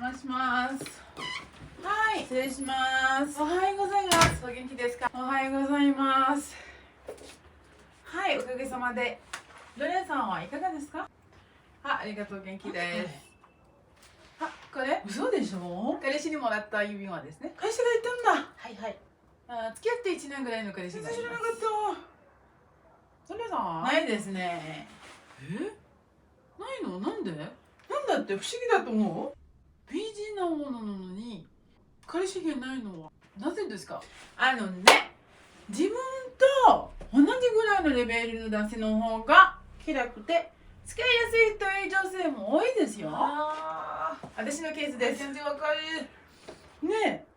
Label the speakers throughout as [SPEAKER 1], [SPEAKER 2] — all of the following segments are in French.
[SPEAKER 1] 邪魔します。はい、失礼します。おはようございます。お元気ですか？おはようございます。はい、おかげさまで。ロレンさんはいかがですか？ありがとう、元気です。あ、これ
[SPEAKER 2] 嘘でしょ？
[SPEAKER 1] 彼氏にもらった指輪ですね。
[SPEAKER 2] 会社がいたんだ。
[SPEAKER 1] はいはい。付き合って1年ぐらいの彼氏
[SPEAKER 2] 全
[SPEAKER 1] がいます。
[SPEAKER 2] 然知らなかった。
[SPEAKER 1] ロレンさんはないですね。
[SPEAKER 2] ないの？なんで？
[SPEAKER 1] なんだって不思議だと思う？美人なものなのに彼氏がないのはなぜですか？自分と同じぐらいのレベルの男性の方が嫌くて付き合いやすいという女性も多いですよ。私のケースです。
[SPEAKER 2] 全然わかる。
[SPEAKER 1] ね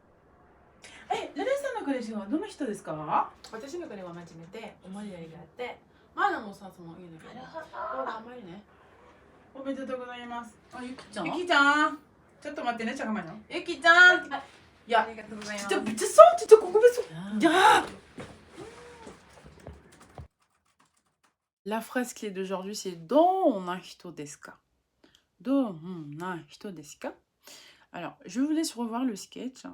[SPEAKER 1] え、レレさんの彼氏はどの人ですか？
[SPEAKER 2] 私の彼は真面目で思いやりがあって、マナもさすもいいんだけど、あんまりね。
[SPEAKER 1] おめでとうございます。
[SPEAKER 2] ゆきちゃん？
[SPEAKER 1] ゆきちゃん、ちょっと待ってね、ちゃがまいの。ゆきちゃん、
[SPEAKER 2] いや、ありがとうございます。
[SPEAKER 1] La phrase clé d'aujourd'hui, c'est Don na hito desu ka? Don na hito desu ka? Alors, je vous laisse revoir le sketch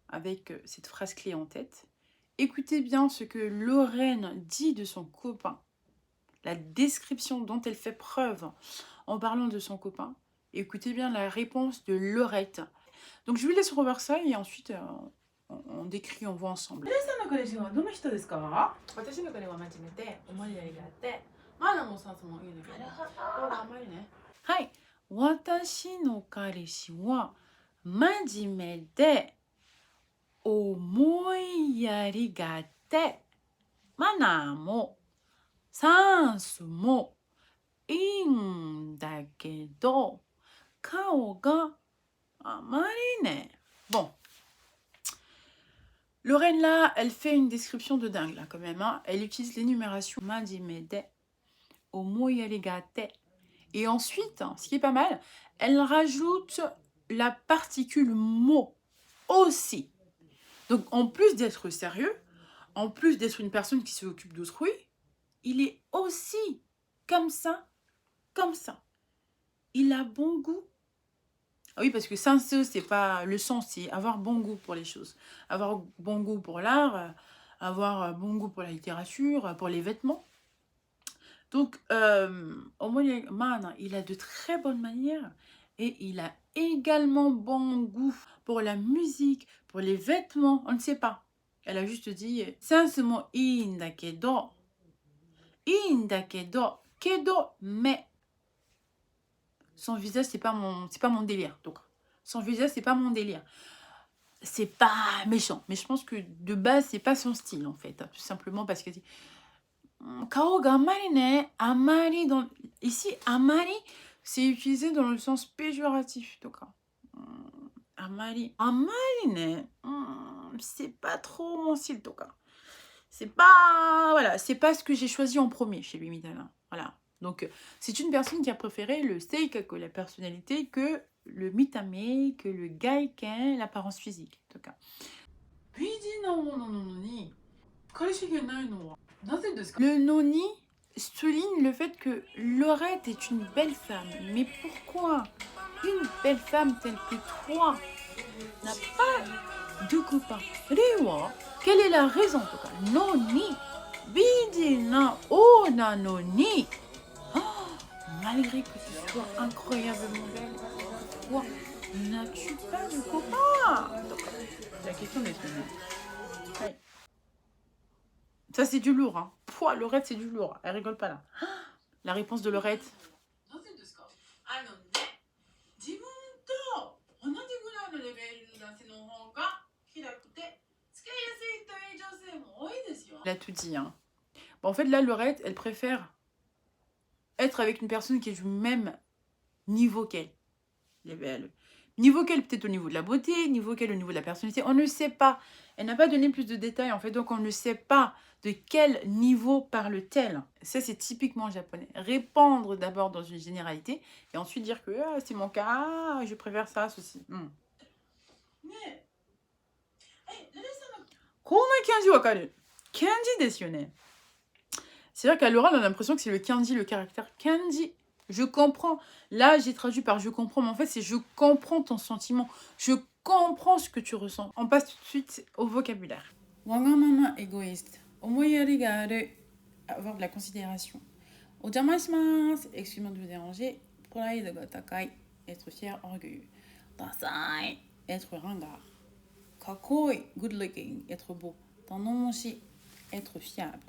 [SPEAKER 1] avec cette phrase clé en tête. Écoutez bien ce que Lorraine dit de son copain, la description dont elle fait preuve en parlant de son copain. Écoutez bien la réponse de Laurette. Donc, je vous laisse revoir ça et ensuite on décrit, on voit ensemble. 私の彼は真面目で思いやりがあって、マナもさすもいいんだけど、あんまりね。はい。私の彼氏は真面目で思いやりがあって、マナーもセンスもいいんだけど、顔があまりね。Bon. Lorraine, là, elle fait une description de dingue, là, quand même. Hein. Elle utilise l'énumération majimede, omoyaligate. Et ensuite, ce qui est pas mal, elle rajoute la particule mo aussi. Donc, en plus d'être sérieux, en plus d'être une personne qui s'occupe d'autrui, il est aussi comme ça, comme ça. Il a bon goût. Ah oui, parce que senseo, c'est pas le sens, c'est avoir bon goût pour les choses. Avoir bon goût pour l'art, avoir bon goût pour la littérature, pour les vêtements. Donc, il a de très bonnes manières et il a également bon goût pour la musique, pour les vêtements, on ne sait pas. Elle a juste dit sensumo indakedo, kedo, mais son visage, c'est pas mon délire. Donc, son visage, c'est pas mon délire. C'est pas méchant, mais je pense que de base, c'est pas son style, en fait. Tout simplement parce que Kao ga amari ne, amari dans... Ici, amari, c'est utilisé dans le sens péjoratif. Donc, amari. Amari ne, c'est pas trop mon style, donc. C'est pas... Voilà, c'est pas ce que j'ai choisi en premier chez lui, Midala. Voilà. Donc, c'est une personne qui a préféré le seikako, la personnalité, que le mitame, que le gaiken, l'apparence physique. En tout cas. Le noni souligne le fait que Laurette est une belle femme. Mais pourquoi une belle femme telle que toi n'a pas de copain? Rewa, quelle est la raison en tout cas? Noni, bidina ona noni. Malgré que tu sois incroyablement belle, pourquoi n'as-tu pas de copain? C'est la question des semaines. Ouais. Ça, c'est du lourd. Hein. Pouah, Laurette, c'est du lourd. Elle rigole pas là. La réponse de Laurette. Elle a tout dit. Hein. Bon, en fait, là, Laurette, elle préfère être avec une personne qui est du même niveau qu'elle. Niveau qu'elle, peut-être au niveau de la beauté, niveau qu'elle, au niveau de la personnalité. On ne sait pas. Elle n'a pas donné plus de détails, en fait. Donc, on ne sait pas de quel niveau parle-t-elle. Ça, c'est typiquement japonais. Répandre d'abord dans une généralité et ensuite dire que c'est mon cas, je préfère ça, ceci. Kanji desu yo ne. C'est vrai qu'à l'oral, on a l'impression que c'est le kanji, le caractère kanji Je comprends. Là, j'ai traduit par je comprends, mais en fait, c'est je comprends ton sentiment. Je comprends ce que tu ressens. On passe tout de suite au vocabulaire. Wagamama égoïste. Omoyari ga aru. Avoir de la considération. Ojamasimasu. Excuse-moi de vous déranger. Pride ga takai. Être fier, orgueilleux. Dasai. Être ringard. Kakoi. Good looking. Être beau. Tanomoshi. Être fiable.